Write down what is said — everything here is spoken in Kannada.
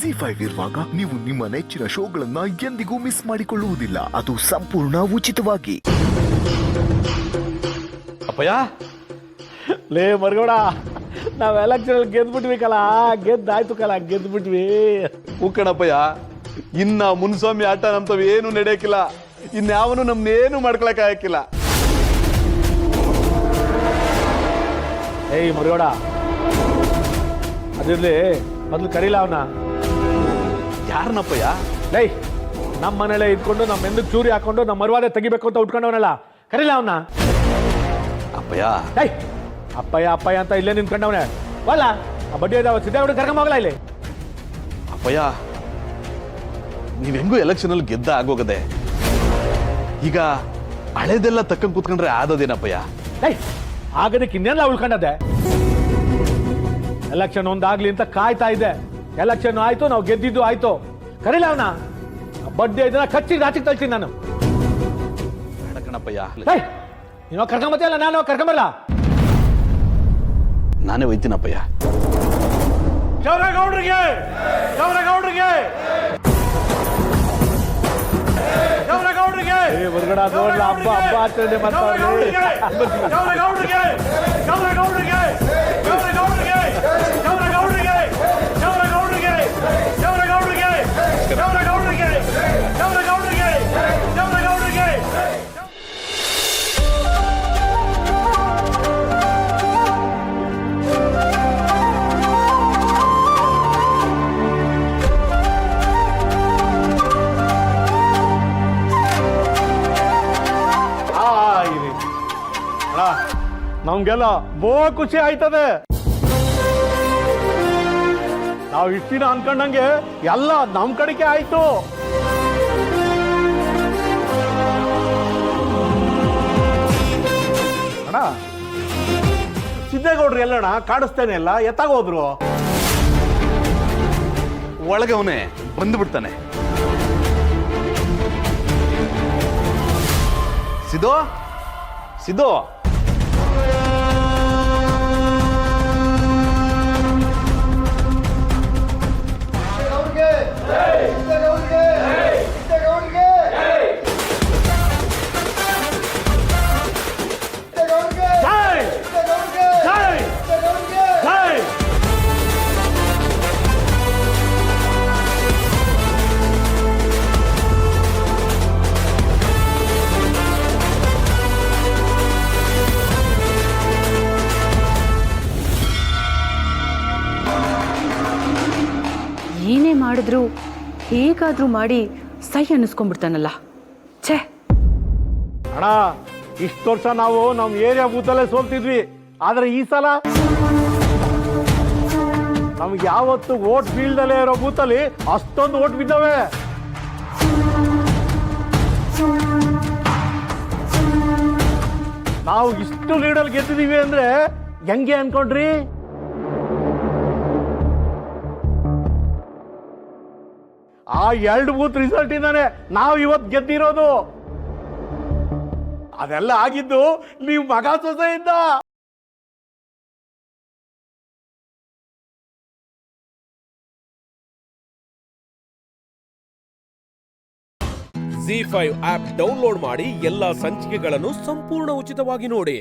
ಜಿ5 ಇರುವಾಗ ನೀವು ನಿಮ್ಮ ನೆಚ್ಚಿನ ಶೋಗಳನ್ನ ಎಂದಿಗೂ ಮಿಸ್ ಮಾಡಿಕೊಳ್ಳುವುದಿಲ್ಲ. ಅದು ಸಂಪೂರ್ಣ ಉಚಿತವಾಗಿ. ಅಪ್ಪಯ್ಯ ಲೇ ಮರ್ಗೋಡ, ನಾವ್ ಎಲೆಕ್ಷನ್ ಗೆದ್ಬಿಟ್ವಿ ಕಲ, ಗೆದ್ದಾಯ್ತು ಕಲ, ಗೆದ್ಬಿಟ್ವಿ. ಕಣಪ್ಪಯ್ಯ, ಇನ್ನ ಮುನ್ಸ್ವಾಮಿ ಆಟ ನಮ್ತವ್ ಏನು ನಡೆಯಕ್ಕಿಲ್ಲ. ಇನ್ಯಾವನು ನಮ್ನೇನು ಮಾಡ್ಕೊಳಕ್ ಆಗಕ್ಕಿಲ್ಲ. ಏಯ್ ಮರ್ಗೋಡ, ಅದಿರ್ಲಿ, ಮೊದ್ಲು ಕರೀಲ ಅವನ. ಯಾರನಪ್ಪಯ್ಯ? ಲೈ, ನಮ್ಮ ಮನೇಲೆ ಇದ್ಕೊಂಡು ನಮ್ಮ ಎಂದಕ್ಕೆ ಚೂರಿ ಹಾಕೊಂಡು ನಮ್ಮ ಮರುವಾದೆ ತೆಗಿಬೇಕು ಅಂತ ಉಟ್ಕೊಂಡವನಲ್ಲ, ಕರೀಲ ಅವನ. ಅಪ್ಪಯ್ಯ ಲೈ, ಅಪ್ಪಯ್ಯ ಅಪ್ಪಯ್ಯ ಅಂತ ಇಲ್ಲೇ ನಿಂತ್ಕೊಂಡವನೆ. ಬಲ್ಲ, ಆ ಬಡ್ಡಿ ಇದಾವ ಸಿದ್ದೇಗೌಡ ಕರ್ಕೊಂಬೋಗಲ್ಲ ಇಲ್ಲಿ. ಅಪ್ಪಯ್ಯ, ನೀವ್ ಹೆಂಗೂ ಎಲೆಕ್ಷನ್ ಅಲ್ಲಿ ಗೆದ್ದ ಆಗೋಗದೆ. ಈಗ ಹಳೆದೆಲ್ಲ ತಕ್ಕಂಗ್ ಕೂತ್ಕೊಂಡ್ರೆ ಆದದೇನಪ್ಪಯ್ಯ? ಲೈ, ಆಗದಕ್ಕೆ ಇನ್ನೆಲ್ಲ ಉಳ್ಕೊಂಡದೆ. ಎಲೆಕ್ಷನ್ ಒಂದಾಗ್ಲಿ ಅಂತ ಕಾಯ್ತಾ ಇದೆ. ಎಲೆಕ್ಷನ್ ಆಯ್ತು, ನಾವು ಗೆದ್ದಿದ್ದು ಆಯ್ತು. ಕರೀಲ ಅವನ. ಬಡ್ಡಿ ಇದನ್ನ ಕಚ್ಚಿಗೆ ಆಚೆಗೆ ತಳ್ತೀನಿ ನಾನು. ಬೇಡ ಕಣಪ್ಪಯ್ಯ, ನೀನು ಕರ್ಕೊಂಬತ್ತಿಯಲ್ಲ, ನಾನು ಕರ್ಕೊಂಬಲ್ಲ. ನಾನೇ ಒಯ್ತೀನಪ್ಪಯ್ಯ. ಗೌಡ್ರಿಗೆ ಹೊರಗಡ ನೋಡ್ಲ, ಹಬ್ಬ ಹಬ್ಬ ಆಗ್ತದೆ. ನಮ್ಗೆಲ್ಲ ಬೋ ಖುಷಿ ಆಯ್ತದೆ. ನಾವು ಇಷ್ಟ ದಿನ ಅನ್ಕೊಂಡಂಗೆ ಎಲ್ಲ ನಮ್ ಕಡೆಗೆ ಆಯ್ತು. ಅಣ್ಣ, ಸಿದ್ದೇಗೌಡ್ರು ಎಲ್ಲಣ್ಣ ಕಾಡಿಸ್ತೇನೆ ಎಲ್ಲ ಎತ್ತಾಗೋದ್ರು. ಒಳಗವನೇ ಬಂದ್ಬಿಡ್ತಾನೆ. ಸಿದೋ ಸಿದೋ, ಏನೇ ಮಾಡಿದ್ರು ಹೇಗಾದ್ರೂ ಮಾಡಿ ಸೈ ಅನ್ನಿಸ್ಕೊಂಡ್ಬಿಡ್ತಾನಲ್ಲ. ಛೇ ಅಣ್ಣ, ಇಷ್ಟು ವರ್ಷ ನಾವು ನಮ್ ಏರಿಯಾ ಬೂತಲ್ಲೇ ಸೋಲ್ತಿದ್ವಿ. ಆದ್ರೆ ಈ ಸಲ ನಮ್ಗೆ ಯಾವತ್ತು ಓಟ್ ಬೀಳ್ದಲ್ಲೇ ಇರೋ ಬೂತಲ್ಲಿ ಅಷ್ಟೊಂದು ಓಟ್ ಬಿದ್ದವೆ. ನಾವು ಇಷ್ಟು ಲೀಡಲ್ಲಿ ಗೆದ್ದಿದೀವಿ ಅಂದ್ರೆ ಹೆಂಗೆ ಅನ್ಕೊಂಡ್ರಿ? ಆ 2 ಬೂತ್ ರಿಸಲ್ಟ್ ಇಂದಾನೆ ನಾವು ಇವತ್ತು ಗೆದ್ದಿರೋದು. ಅದೆಲ್ಲ ಆಗಿದ್ದು ನೀವು ಮಗ ಸೊಸೆಯಿಂದ. ಜಿ5 ಆಪ್ ಡೌನ್ಲೋಡ್ ಮಾಡಿ ಎಲ್ಲಾ ಸಂಚಿಕೆಗಳನ್ನು ಸಂಪೂರ್ಣ ಉಚಿತವಾಗಿ ನೋಡಿ.